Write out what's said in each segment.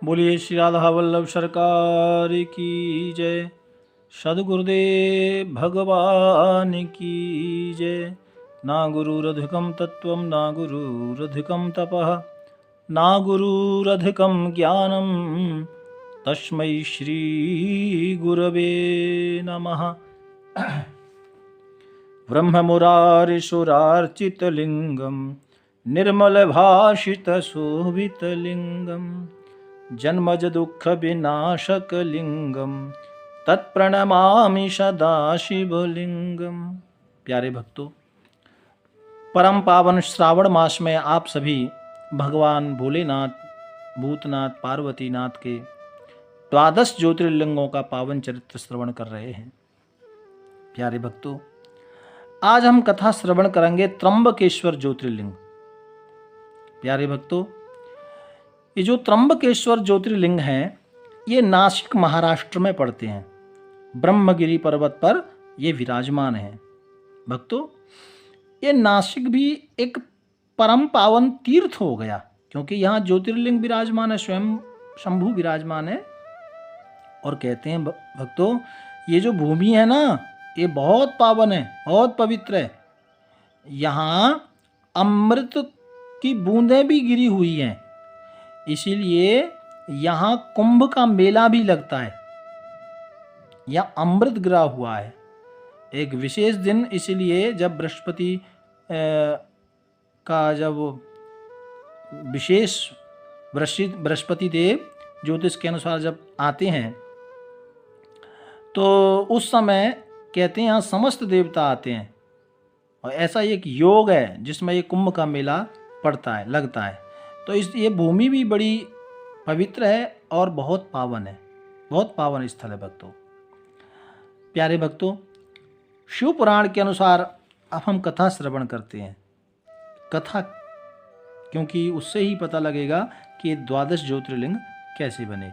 बोलिए श्री राधा वल्लभ सरकार की जय। सद्गुरुदेव भगवान की जय। ना गुरुरधिकं तत्त्वं ना गुरुरधिकं तपः ना गुरुरधिकं ज्ञानं तस्मै श्री गुरवे नमः। ब्रह्ममुरारिसुरार्चितलिङ्गं निर्मलभाषितशोभितलिङ्गं जन्मजदुःखविनाशकलिङ्गं तत्प्रणमामि सदा शिवलिंगम। प्यारे भक्तों, परम पावन श्रावण मास में आप सभी भगवान भोलेनाथ, भूतनाथ, पार्वतीनाथ के 12 ज्योतिर्लिंगों का पावन चरित्र श्रवण कर रहे हैं। प्यारे भक्तों, आज हम कथा श्रवण करेंगे त्र्यंबकेश्वर ज्योतिर्लिंग। प्यारे भक्तों, ये जो त्र्यंबकेश्वर ज्योतिर्लिंग हैं, ये नासिक महाराष्ट्र में पड़ते हैं। ब्रह्मगिरी पर्वत पर ये विराजमान है। भक्तों, ये नासिक भी एक परम पावन तीर्थ हो गया, क्योंकि यहाँ ज्योतिर्लिंग विराजमान है, स्वयं शंभु विराजमान है। और कहते हैं भक्तों, ये जो भूमि है ना, ये बहुत पावन है, बहुत पवित्र है। यहाँ अमृत की बूंदें भी गिरी हुई हैं, इसीलिए यहाँ कुंभ का मेला भी लगता है। यह अमृत गिरा हुआ है एक विशेष दिन, इसलिए जब बृहस्पति का जब विशेष बृहस्पति देव ज्योतिष के अनुसार जब आते हैं, तो उस समय कहते हैं यहाँ समस्त देवता आते हैं। और ऐसा एक योग है जिसमें ये कुंभ का मेला पड़ता है, लगता है। तो ये भूमि भी बड़ी पवित्र है और बहुत पावन है, बहुत पावन स्थल है भक्तों। प्यारे भक्तों, शिव पुराण के अनुसार अब हम कथा श्रवण करते हैं। कथा, क्योंकि उससे ही पता लगेगा कि ये 12 ज्योतिर्लिंग कैसे बने।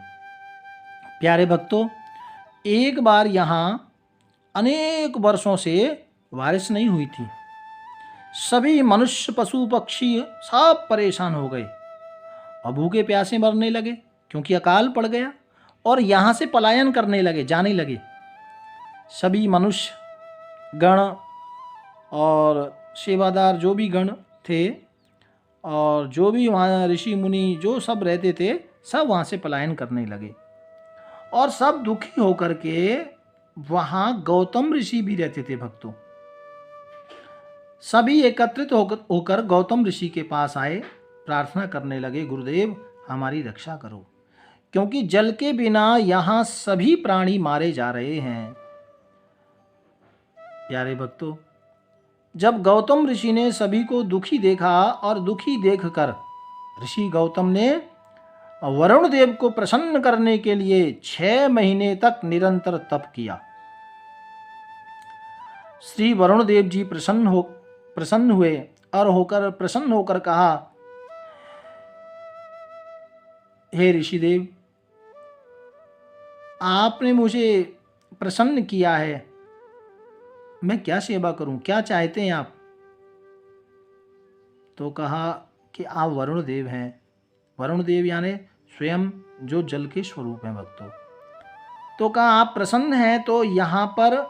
प्यारे भक्तों, एक बार यहाँ अनेक वर्षों से बारिश नहीं हुई थी। सभी मनुष्य, पशु, पक्षी सब परेशान हो गए और भूखे प्यासे मरने लगे, क्योंकि अकाल पड़ गया। और यहाँ से पलायन करने लगे, जाने लगे। सभी मनुष्य गण और सेवादार जो भी गण थे और जो भी वहाँ ऋषि मुनि जो सब रहते थे, सब वहाँ से पलायन करने लगे। और सब दुखी होकर के वहाँ गौतम ऋषि भी रहते थे। भक्तों, सभी एकत्रित होकर गौतम ऋषि के पास आए, प्रार्थना करने लगे, गुरुदेव हमारी रक्षा करो, क्योंकि जल के बिना यहाँ सभी प्राणी मारे जा रहे हैं। प्यारे भक्तों, जब गौतम ऋषि ने सभी को दुखी देखा और दुखी देखकर ऋषि गौतम ने वरुण देव को प्रसन्न करने के लिए 6 महीने तक निरंतर तप किया। श्री वरुण देव जी प्रसन्न हुए और प्रसन्न होकर कहा, हे ऋषिदेव, आपने मुझे प्रसन्न किया है, मैं क्या सेवा करूं, क्या चाहते हैं आप? तो कहा कि आप वरुण देव हैं। वरुण देव यानी स्वयं जो जल के स्वरूप हैं भक्तों। तो कहा आप प्रसन्न हैं तो यहाँ पर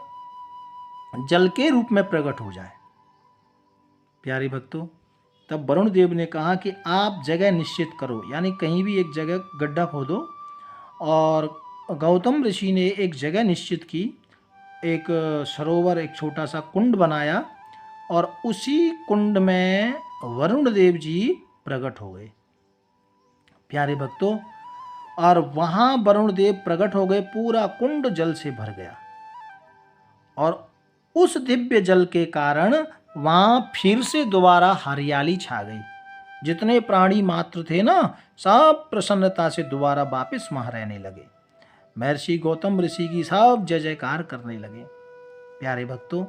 जल के रूप में प्रकट हो जाए। प्यारे भक्तों, तब वरुण देव ने कहा कि आप जगह निश्चित करो, यानी कहीं भी एक जगह गड्ढा खोदो। और गौतम ऋषि ने एक जगह निश्चित की, एक सरोवर, एक छोटा सा कुंड बनाया और उसी कुंड में वरुण देव जी प्रकट हो गए। प्यारे भक्तों, और वहाँ वरुण देव प्रकट हो गए, पूरा कुंड जल से भर गया। और उस दिव्य जल के कारण वहाँ फिर से दोबारा हरियाली छा गई। जितने प्राणी मात्र थे ना, सब प्रसन्नता से दोबारा वापस वहाँ रहने लगे। महर्षि गौतम ऋषि की सब जय जयकार करने लगे। प्यारे भक्तों,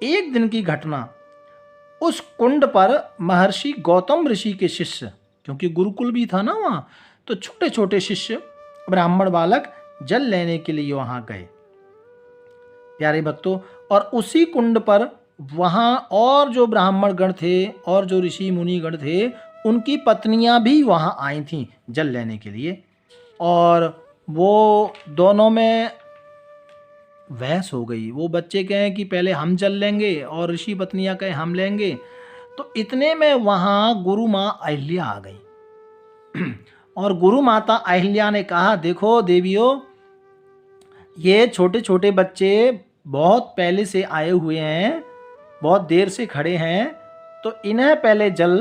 एक दिन की घटना, उस कुंड पर महर्षि गौतम ऋषि के शिष्य, क्योंकि गुरुकुल भी था ना वहाँ, तो छोटे छोटे शिष्य ब्राह्मण बालक जल लेने के लिए वहाँ गए। प्यारे भक्तों, और उसी कुंड पर वहाँ और जो ब्राह्मण गण थे और जो ऋषि मुनि गण थे, उनकी पत्नियां भी वहाँ आई थीं जल लेने के लिए। और वो दोनों में बहस हो गई। वो बच्चे कहें कि पहले हम चल लेंगे और ऋषि पत्नियां कहें हम लेंगे। तो इतने में वहाँ गुरु माँ अहिल्या आ गई और गुरु माता अहिल्या ने कहा, देखो देवियों, ये छोटे छोटे बच्चे बहुत पहले से आए हुए हैं, बहुत देर से खड़े हैं, तो इन्हें पहले जल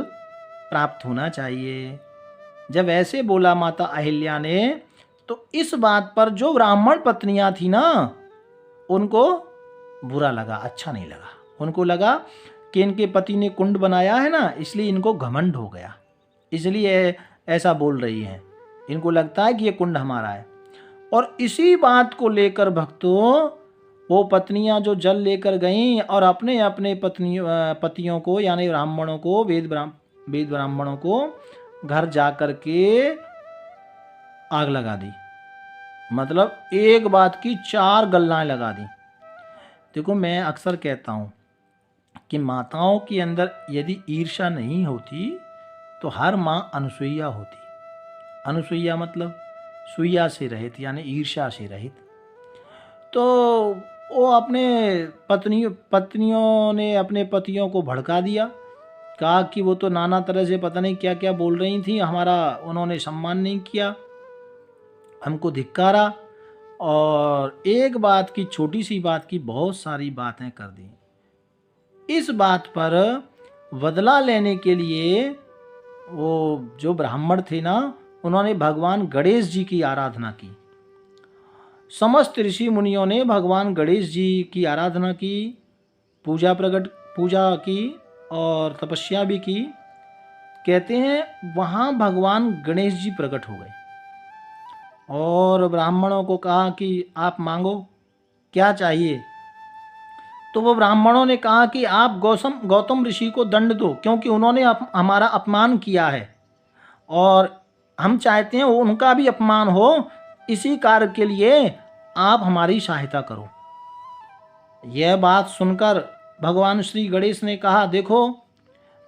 प्राप्त होना चाहिए। जब ऐसे बोला माता अहिल्या ने, तो इस बात पर जो ब्राह्मण पत्नियां थी ना, उनको बुरा लगा, अच्छा नहीं लगा। उनको लगा कि इनके पति ने कुंड बनाया है ना, इसलिए इनको घमंड हो गया, इसलिए ऐसा बोल रही हैं। इनको लगता है कि ये कुंड हमारा है। और इसी बात को लेकर भक्तों, वो पत्नियां जो जल लेकर गईं और अपने अपने पतियों को, यानी ब्राह्मणों को, वेद ब्राह्मणों को घर जा कर के आग लगा दी। मतलब एक बात की 4 गल्लाएं लगा दी। देखो, मैं अक्सर कहता हूँ कि माताओं के अंदर यदि ईर्ष्या नहीं होती तो हर माँ अनुसुईया होती। अनुसुईया मतलब सुईया से रहित, यानी ईर्ष्या से रहित। तो वो अपने पत्नियों ने अपने पतियों को भड़का दिया, कहा कि वो तो नाना तरह से पता नहीं क्या क्या बोल रही थी, हमारा उन्होंने सम्मान नहीं किया, हमको धिक्कारा, और एक बात की, छोटी सी बात की बहुत सारी बातें कर दी। इस बात पर बदला लेने के लिए वो जो ब्राह्मण थे ना, उन्होंने भगवान गणेश जी की आराधना की। समस्त ऋषि मुनियों ने भगवान गणेश जी की आराधना की, पूजा की और तपस्या भी की। कहते हैं वहाँ भगवान गणेश जी प्रकट हो गए और ब्राह्मणों को कहा कि आप मांगो, क्या चाहिए। तो वो ब्राह्मणों ने कहा कि आप गौतम ऋषि को दंड दो, क्योंकि उन्होंने हमारा अपमान किया है और हम चाहते हैं उनका भी अपमान हो। इसी कार्य के लिए आप हमारी सहायता करो। यह बात सुनकर भगवान श्री गणेश ने कहा, देखो,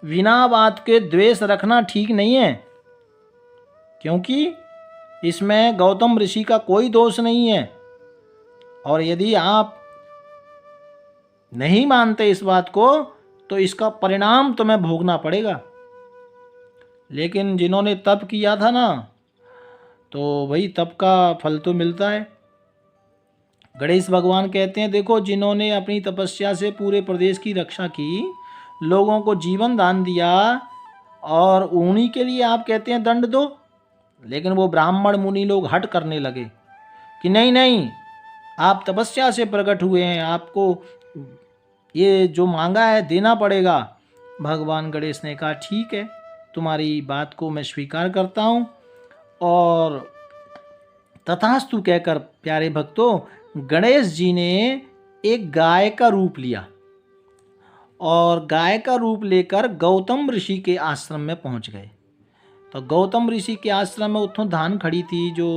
बिना बात के द्वेष रखना ठीक नहीं है, क्योंकि इसमें गौतम ऋषि का कोई दोष नहीं है, और यदि आप नहीं मानते इस बात को तो इसका परिणाम तुम्हें भोगना पड़ेगा। लेकिन जिन्होंने तप किया था ना, तो वही तप का फल तो मिलता है। गणेश भगवान कहते हैं, देखो, जिन्होंने अपनी तपस्या से पूरे प्रदेश की रक्षा की, लोगों को जीवन दान दिया, और उन्हीं के लिए आप कहते हैं दंड दो। लेकिन वो ब्राह्मण मुनि लोग हट करने लगे कि नहीं नहीं, आप तपस्या से प्रकट हुए हैं, आपको ये जो मांगा है देना पड़ेगा। भगवान गणेश ने कहा, ठीक है, तुम्हारी बात को मैं स्वीकार करता हूँ। और तथास्तु कहकर प्यारे भक्तों, गणेश जी ने एक गाय का रूप लिया और गाय का रूप लेकर गौतम ऋषि के आश्रम में पहुंच गए। तो गौतम ऋषि के आश्रम में उत्थों धान खड़ी थी जो,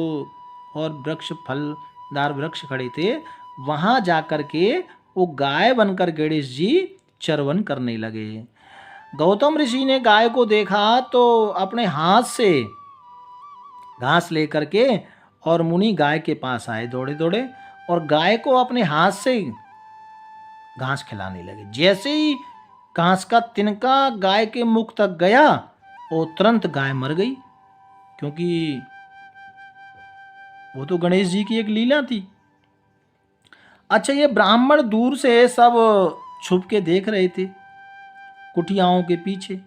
और वृक्ष, फलदार वृक्ष खड़े थे। वहां जाकर के वो गाय बनकर गणेश जी चरवन करने लगे। गौतम ऋषि ने गाय को देखा तो अपने हाथ से घास लेकर के, और मुनि गाय के पास आए दौड़े दौड़े, और गाय को अपने हाथ से घास खिलाने लगे। जैसे ही घास का तिनका गाय के मुख तक गया, वो तुरंत गाय मर गई, क्योंकि वो तो गणेश जी की एक लीला थी। अच्छा, ये ब्राह्मण दूर से सब छुप के देख रहे थे कुटियाओं के पीछे।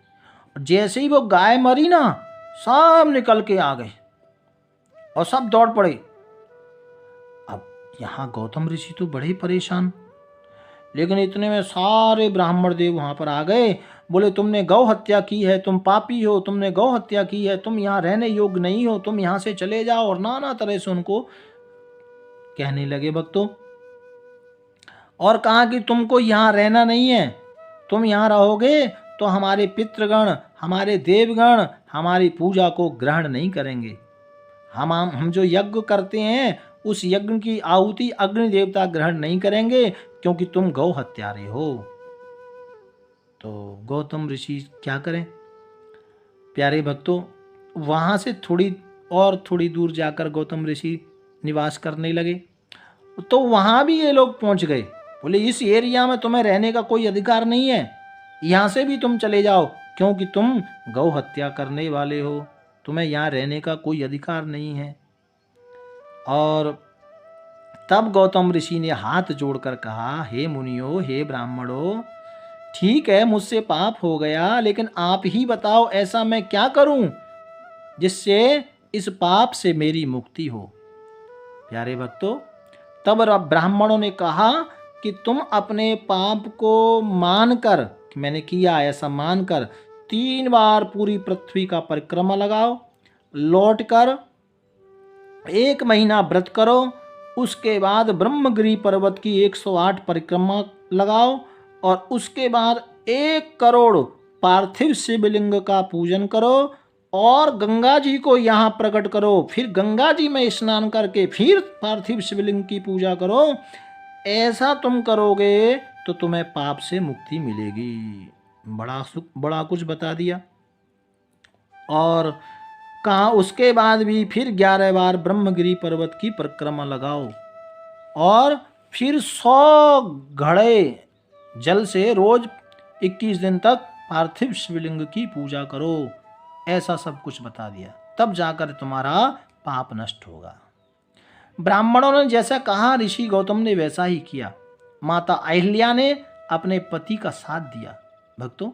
जैसे ही वो गाय मरी ना, सब निकल के आ गए और सब दौड़ पड़े। अब यहाँ गौतम ऋषि तो बड़े परेशान, लेकिन इतने में सारे ब्राह्मण देव वहां पर आ गए। बोले, तुमने गौ हत्या की है, तुम पापी हो, तुमने गौ हत्या की है, तुम यहाँ रहने योग्य नहीं हो, तुम यहाँ से चले जाओ। और नाना तरह से उनको कहने लगे भक्तों, और कहा कि तुमको यहाँ रहना नहीं है, तुम यहाँ रहोगे तो हमारे पितृगण, हमारे देवगण हमारी पूजा को ग्रहण नहीं करेंगे। हम जो यज्ञ करते हैं उस यज्ञ की आहुति अग्नि देवता ग्रहण नहीं करेंगे, क्योंकि तुम गौ हत्यारे हो। तो गौतम ऋषि क्या करें? प्यारे भक्तों, वहां से थोड़ी और थोड़ी दूर जाकर गौतम ऋषि निवास करने लगे। तो वहाँ भी ये लोग पहुँच गए। बोले इस एरिया में तुम्हें रहने का कोई अधिकार नहीं है, यहाँ से भी तुम चले जाओ, क्योंकि तुम गौ हत्या करने वाले हो, तुम्हें यहाँ रहने का कोई अधिकार नहीं है। और तब गौतम ऋषि ने हाथ जोड़कर कहा, हे मुनियो, हे ब्राह्मणों, ठीक है मुझसे पाप हो गया, लेकिन आप ही बताओ ऐसा मैं क्या करूं जिससे इस पाप से मेरी मुक्ति हो। प्यारे भक्तों, तब ब्राह्मणों ने कहा कि तुम अपने पाप को मानकर, कि मैंने किया ऐसा मानकर 3 बार पूरी पृथ्वी का परिक्रमा लगाओ, लौटकर 1 महीना व्रत करो, उसके बाद ब्रह्मगिरी पर्वत की 108 परिक्रमा लगाओ और उसके बाद 1 करोड़ पार्थिव शिवलिंग का पूजन करो और गंगा जी को यहाँ प्रकट करो, फिर गंगा जी में स्नान करके फिर पार्थिव शिवलिंग की पूजा करो। ऐसा तुम करोगे तो तुम्हें पाप से मुक्ति मिलेगी। बड़ा कुछ बता दिया। और कहा उसके बाद भी फिर 11 बार ब्रह्मगिरी पर्वत की परिक्रमा लगाओ और फिर 100 घड़े जल से रोज 21 दिन तक पार्थिव शिवलिंग की पूजा करो। ऐसा सब कुछ बता दिया, तब जाकर तुम्हारा पाप नष्ट होगा। ब्राह्मणों ने जैसा कहा ऋषि गौतम ने वैसा ही किया। माता अहिल्या ने अपने पति का साथ दिया। भक्तों,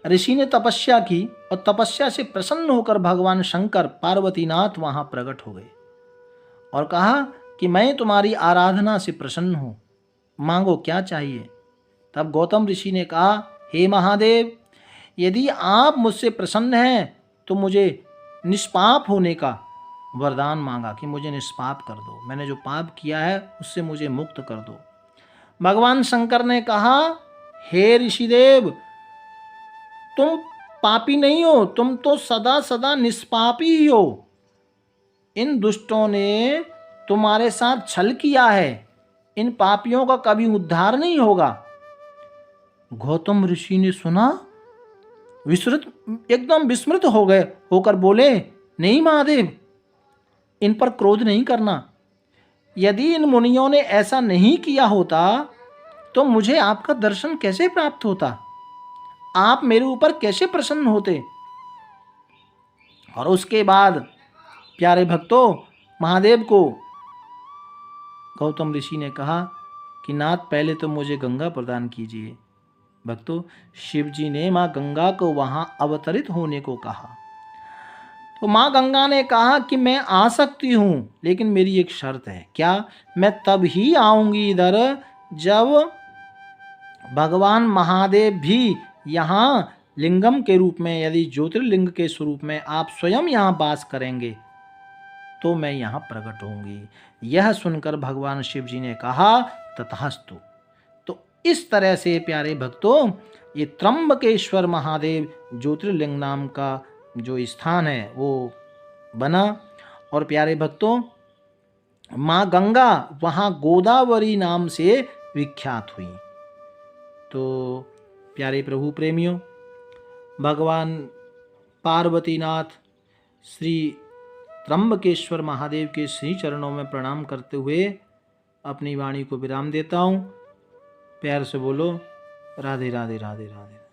ऋषि ने तपस्या की और तपस्या से प्रसन्न होकर भगवान शंकर पार्वतीनाथ वहां प्रकट हो गए और कहा कि मैं तुम्हारी आराधना से प्रसन्न हूं, मांगो क्या चाहिए। तब गौतम ऋषि ने कहा, हे महादेव, यदि आप मुझसे प्रसन्न हैं तो मुझे निष्पाप होने का वरदान मांगा कि मुझे निष्पाप कर दो, मैंने जो पाप किया है उससे मुझे मुक्त कर दो। भगवान शंकर ने कहा, हे ऋषिदेव, तुम पापी नहीं हो, तुम तो सदा सदा निष्पापी ही हो। इन दुष्टों ने तुम्हारे साथ छल किया है, इन पापियों का कभी उद्धार नहीं होगा। गौतम ऋषि ने सुना, एकदम विस्मृत हो गए, होकर बोले, नहीं महादेव, इन पर क्रोध नहीं करना। यदि इन मुनियों ने ऐसा नहीं किया होता तो मुझे आपका दर्शन कैसे प्राप्त होता, आप मेरे ऊपर कैसे प्रसन्न होते। और उसके बाद प्यारे भक्तों, महादेव को गौतम ऋषि ने कहा कि नाथ, पहले तो मुझे गंगा प्रदान कीजिए। भक्तों, शिव जी ने माँ गंगा को वहां अवतरित होने को कहा। तो माँ गंगा ने कहा कि मैं आ सकती हूँ, लेकिन मेरी एक शर्त है। क्या? मैं तब ही आऊंगी इधर जब भगवान महादेव भी यहाँ लिंगम के रूप में, यदि ज्योतिर्लिंग के स्वरूप में आप स्वयं यहाँ वास करेंगे तो मैं यहाँ प्रकट होंगी। यह सुनकर भगवान शिव जी ने कहा, तथास्तु। तो इस तरह से प्यारे भक्तों, ये त्र्यंबकेश्वर महादेव ज्योतिर्लिंग नाम का जो स्थान है वो बना। और प्यारे भक्तों, माँ गंगा वहाँ गोदावरी नाम से विख्यात हुई। तो प्यारे प्रभु प्रेमियों, भगवान पार्वतीनाथ श्री त्र्यंबकेश्वर महादेव के श्री चरणों में प्रणाम करते हुए अपनी वाणी को विराम देता हूँ। प्यार से बोलो, राधे राधे राधे राधे।